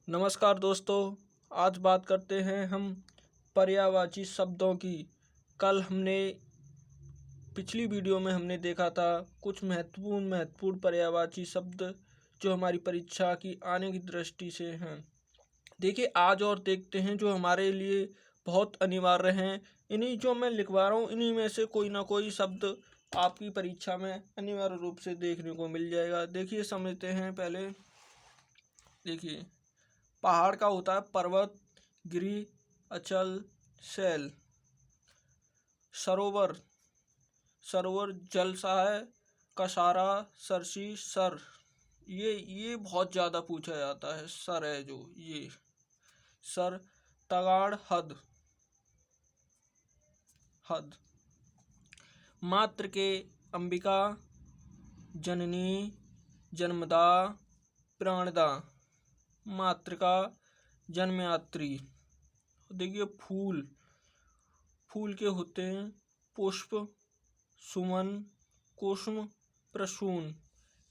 नमस्कार दोस्तों। आज बात करते हैं हम पर्यायवाची शब्दों की। कल हमने पिछली वीडियो में हमने देखा था कुछ महत्वपूर्ण पर्यायवाची शब्द जो हमारी परीक्षा की आने की दृष्टि से हैं। देखिए आज और देखते हैं जो हमारे लिए बहुत अनिवार्य हैं। इन्हीं जो मैं लिखवा रहा हूँ इन्हीं में से कोई ना कोई शब्द आपकी परीक्षा में अनिवार्य रूप से देखने को मिल जाएगा। देखिए समझते हैं पहले। देखिए पहाड़ का होता है पर्वत, गिरि, अचल, शैल। सरोवर, सरोवर जल सा है, कसारा, सरसी, सर। ये बहुत ज़्यादा पूछा जाता है। सर है जो ये सर। तगाड़, हद, हद। मात्र के अंबिका, जननी, जन्मदा, प्राणदा। मातृका, जन्मयात्री। देखिए फूल, फूल के होते हैं पुष्प, सुमन, कुसुम, प्रसून।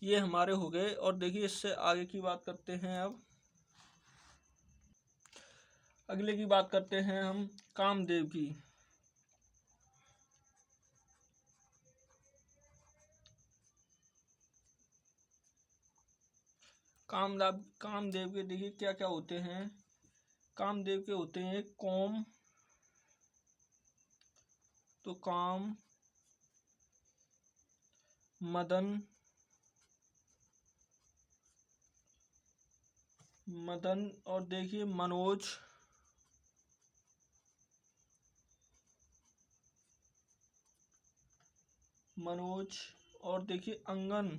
ये हमारे हो गए। और देखिए इससे आगे की बात करते हैं। अब अगले की बात करते हैं हम कामदेव की। कामदेव के देखिए क्या क्या होते हैं। कामदेव के होते हैं कौम, तो काम, मदन, मदन। और देखिए मनोज, मनोज। और देखिए अंगन,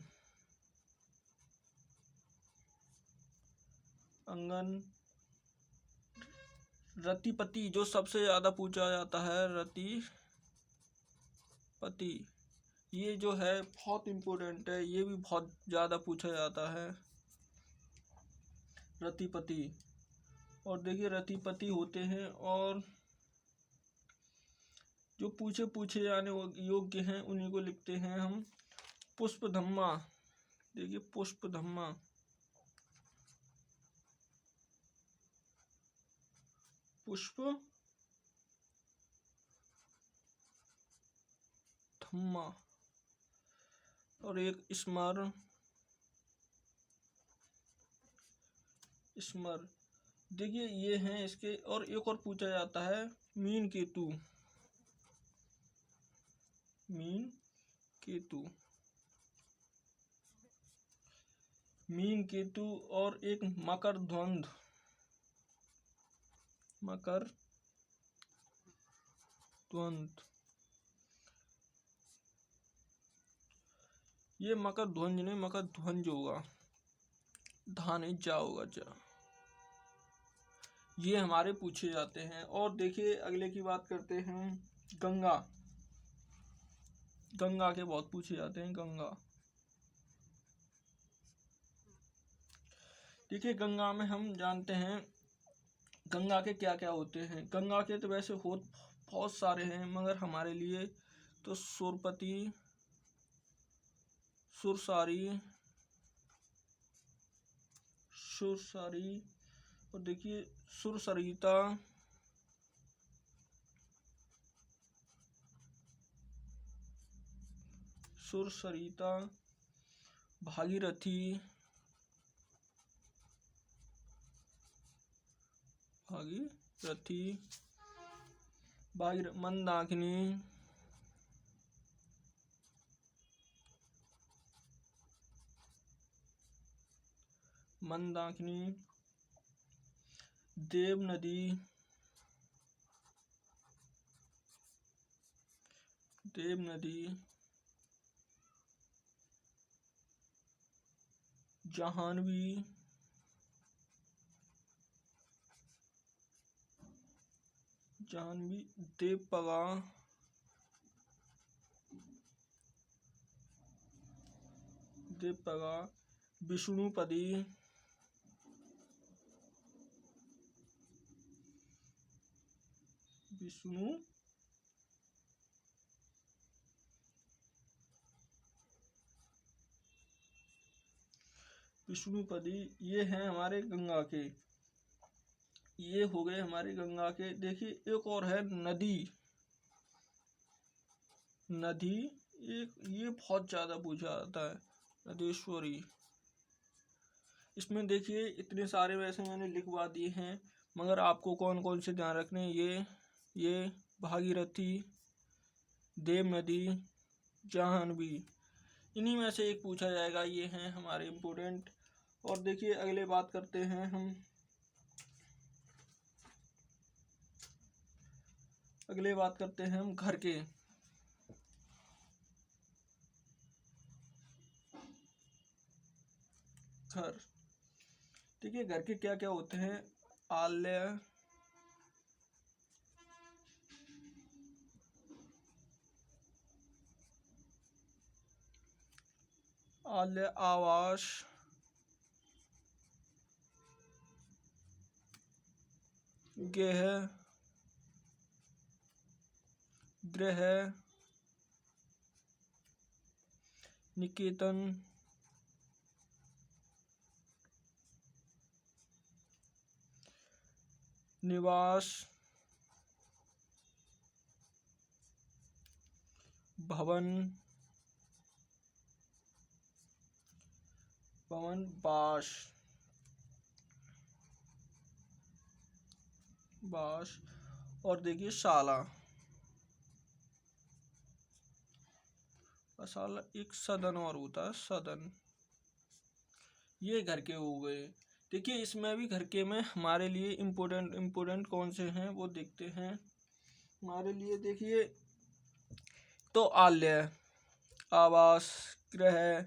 अंगन। रतिपति जो सबसे ज़्यादा पूछा जाता है, रतिपति। ये जो है बहुत इम्पोर्टेंट है, ये भी बहुत ज़्यादा पूछा जाता है, रतिपति। और देखिए रतिपति होते हैं और जो पूछे जाने योग्य हैं उन्हीं को लिखते हैं हम पुष्पधम्मा। देखिए पुष्पधम्मा, पुष्प धम्मा। और एक स्मर, स्मर। देखिए ये हैं इसके। और एक और पूछा जाता है mean Ketu, mean Ketu, mean Ketu. और एक मकर ध्वंद, मकर ध्वंद। ये मकर ध्वंज नहीं, मकर ध्वंज होगा, धा नहीं जा होगा, जा। ये हमारे पूछे जाते हैं। और देखिए अगले की बात करते हैं गंगा। गंगा के बहुत पूछे जाते हैं। गंगा, देखिए गंगा में हम जानते हैं गंगा के क्या क्या होते हैं। गंगा के तो वैसे बहुत सारे हैं मगर हमारे लिए तो सुरपति, सुरसारी, सुरसारी। और देखिए सुरसरिता, सुरसरिता। भागीरथी, भागीरथी। मंदाकिनी, मंदाकिनी। देव नदी, देव नदी। जाह्नवी, जाह्नवी। देवपगा, देवपगा। विष्णुपदी, विष्णु, विष्णुपदी। ये हैं हमारे गंगा के। ये हो गए हमारे गंगा के। देखिए एक और है नदी। नदी ये बहुत ज़्यादा पूछा जाता है, नदेश्वरी। इसमें देखिए इतने सारे वैसे मैंने लिखवा दिए हैं, मगर आपको कौन कौन से ध्यान रखने हैं। ये भागीरथी, देव नदी, जाह्नवी, इन्हीं में से एक पूछा जाएगा। ये हैं हमारे इम्पोर्टेंट। और देखिए अगले बात करते हैं हम, घर के। घर, देखिए घर के क्या क्या होते हैं। आलय, आवास, गेह, गृह, निकेतन, निवास, भवन, बास, और देखिए शाला। शाला एक सदन और होता है, सदन। ये घर के हो गए। देखिए इसमें भी घर के में हमारे लिए इम्पोर्टेंट कौन से हैं वो देखते हैं हमारे लिए। देखिए तो आलय, आवास, गृह,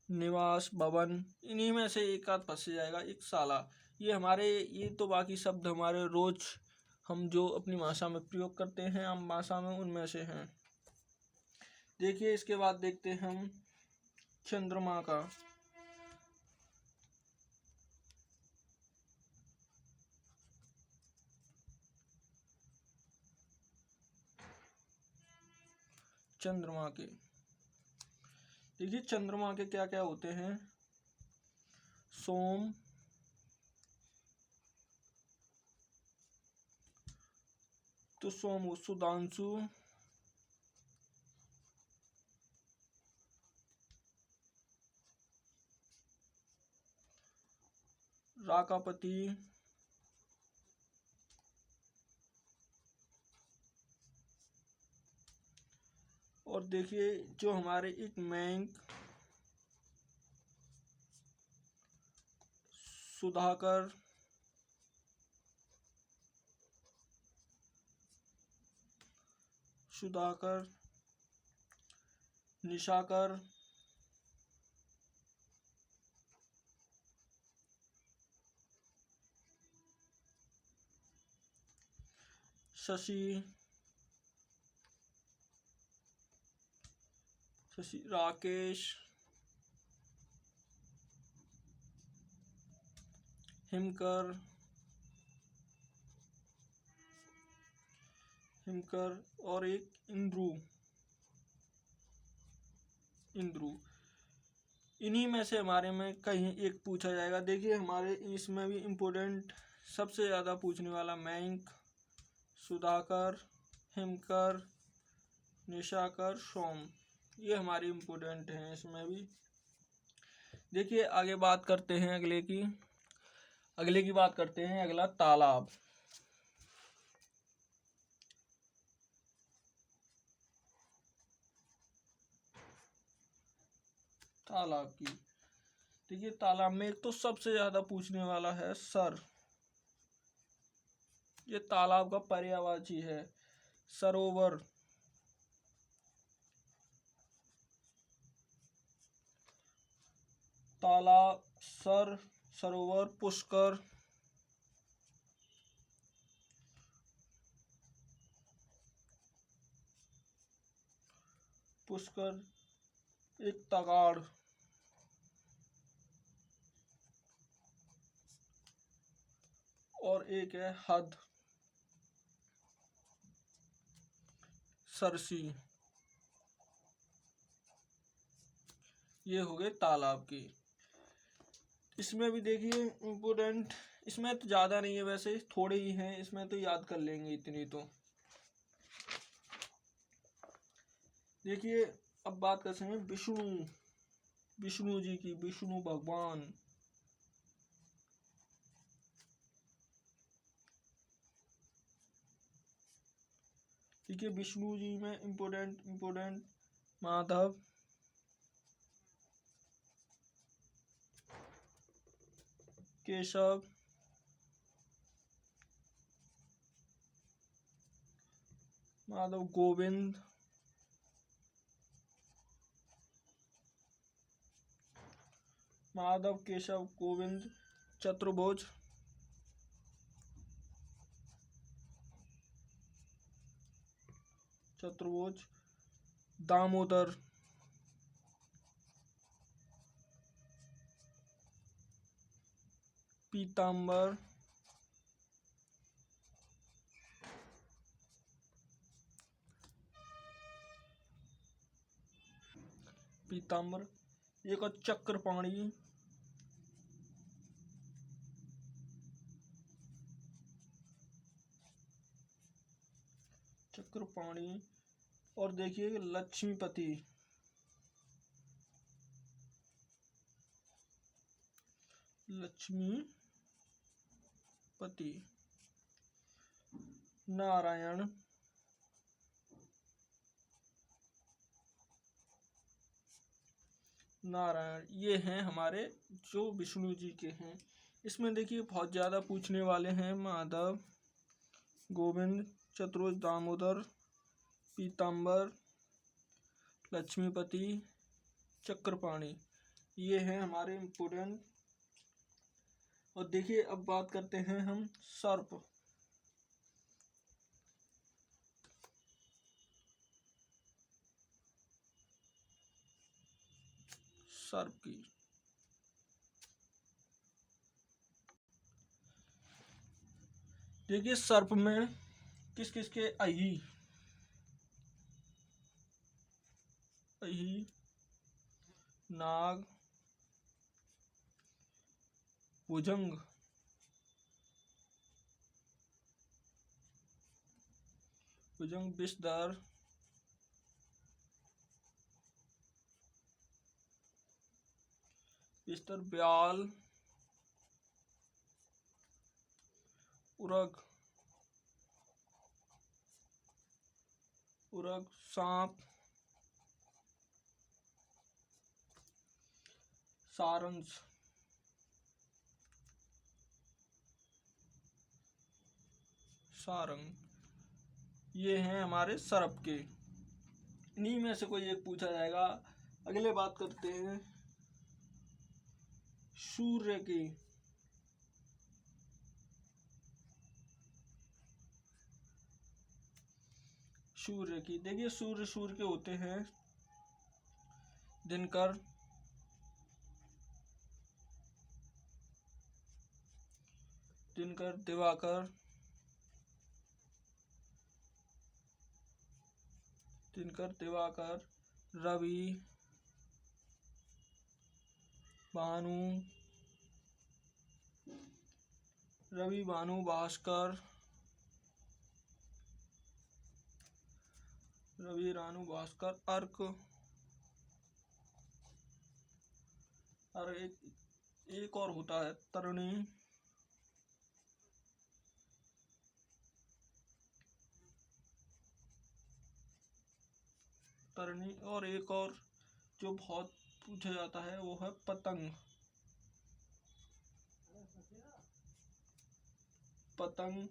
निवास, भवन, इन्हीं में से एक आध फंस जाएगा। एक शाला। ये तो बाकी शब्द हमारे रोज हम जो अपनी भाषा में प्रयोग करते हैं, आम भाषा में, उनमें से हैं। देखिए इसके बाद देखते हैं हम चंद्रमा का। चंद्रमा के, देखिए चंद्रमा के क्या क्या होते हैं। सोम, तो सोम सुधांशु, राकापति, और देखिए जो हमारे एक मैंक, सुधाकर, निशाकर, शशि, राकेश, हिमकर, और एक इंद्रू। इन्हीं में से हमारे में कहीं एक पूछा जाएगा। देखिए हमारे इसमें भी इम्पोर्टेंट सबसे ज़्यादा पूछने वाला मैंक, सुधाकर, हिमकर, निशाकर, सोम, ये हमारे इम्पोर्टेंट हैं इसमें भी। देखिए आगे बात करते हैं अगले की बात करते हैं। अगला तालाब। तालाब की, देखिए तालाब में एक तो सबसे ज्यादा पूछने वाला है सर। ये तालाब का पर्यायवाची है। सरोवर, तालाब, सर, सरोवर, पुष्कर, एक तगाड़, और एक है हद, सरसी। ये हो गए तालाब के। इसमें भी देखिए इम्पोर्टेंट इसमें तो ज़्यादा नहीं है, वैसे थोड़े ही हैं, इसमें तो याद कर लेंगे इतनी तो। देखिए अब बात कर सकते हैं विष्णु, विष्णु जी की, विष्णु भगवान। ठीक है, विष्णु जी में इम्पोर्टेंट माधव, केशव, माधव, गोविंद, माधव, केशव, गोविंद, चतुर्भुज, चतुर्भुज, दामोदर, पीताम्बर, पीताम्बर, एक और चक्रपाणी, चक्रपाणी, और देखिए लक्ष्मीपति, लक्ष्मीपति, नारायण, नारायण, ये हैं हमारे जो विष्णु जी के हैं। इसमें देखिए बहुत ज़्यादा पूछने वाले हैं, माधव, गोविंद, चतुर्भुज, दामोदर, पीताम्बर, लक्ष्मीपति, चक्रपाणी, ये हैं हमारे इम्पोर्टेंट। और देखिए अब बात करते हैं हम सर्प। सर्प की देखिए सर्प में किस किस के अही, अही, नाग, भुजंग, भुजंग, विषधर, विषधर, ब्याल, उरग, उरग, सांप, सारंश, सारंग, ये हैं हमारे सर्प के। इन्हीं में से कोई एक पूछा जाएगा। अगले बात करते हैं सूर्य की। सूर्य की देखिए सूर्य के होते हैं दिनकर, दिनकर, दिवाकर, दिनकर, दिवाकर, रवि, भानु, रवि, भानु, भास्कर, रवि, रानु, भास्कर, अर्क, और एक और होता है तरुणी, तरनी, और एक और जो बहुत पूछा जाता है वो है पतंग, पतंग,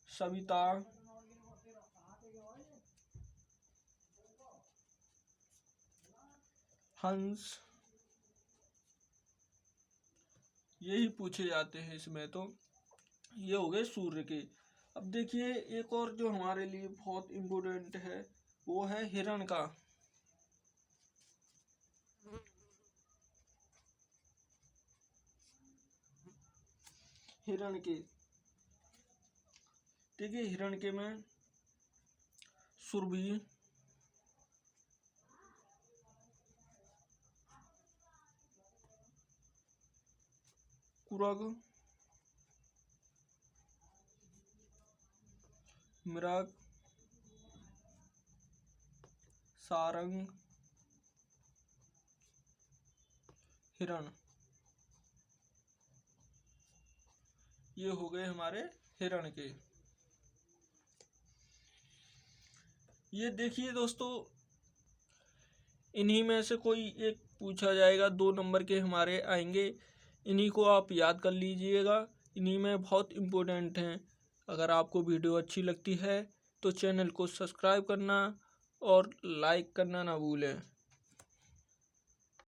सविता, हंस, यही पूछे जाते हैं इसमें तो। ये हो गए सूर्य के। अब देखिए एक और जो हमारे लिए बहुत इम्पोर्टेंट है वो है हिरण का। हिरण के देखिए हिरण के में सुरभि, कुरग, मृग, सारंग, हिरण। ये हो गए हमारे हिरण के। ये देखिए दोस्तों, इन्हीं में से कोई एक पूछा जाएगा, 2 नंबर के हमारे आएंगे, इन्हीं को आप याद कर लीजिएगा। इन्हीं में बहुत इम्पोर्टेंट हैं। अगर आपको वीडियो अच्छी लगती है तो चैनल को सब्सक्राइब करना और लाइक करना ना भूलें।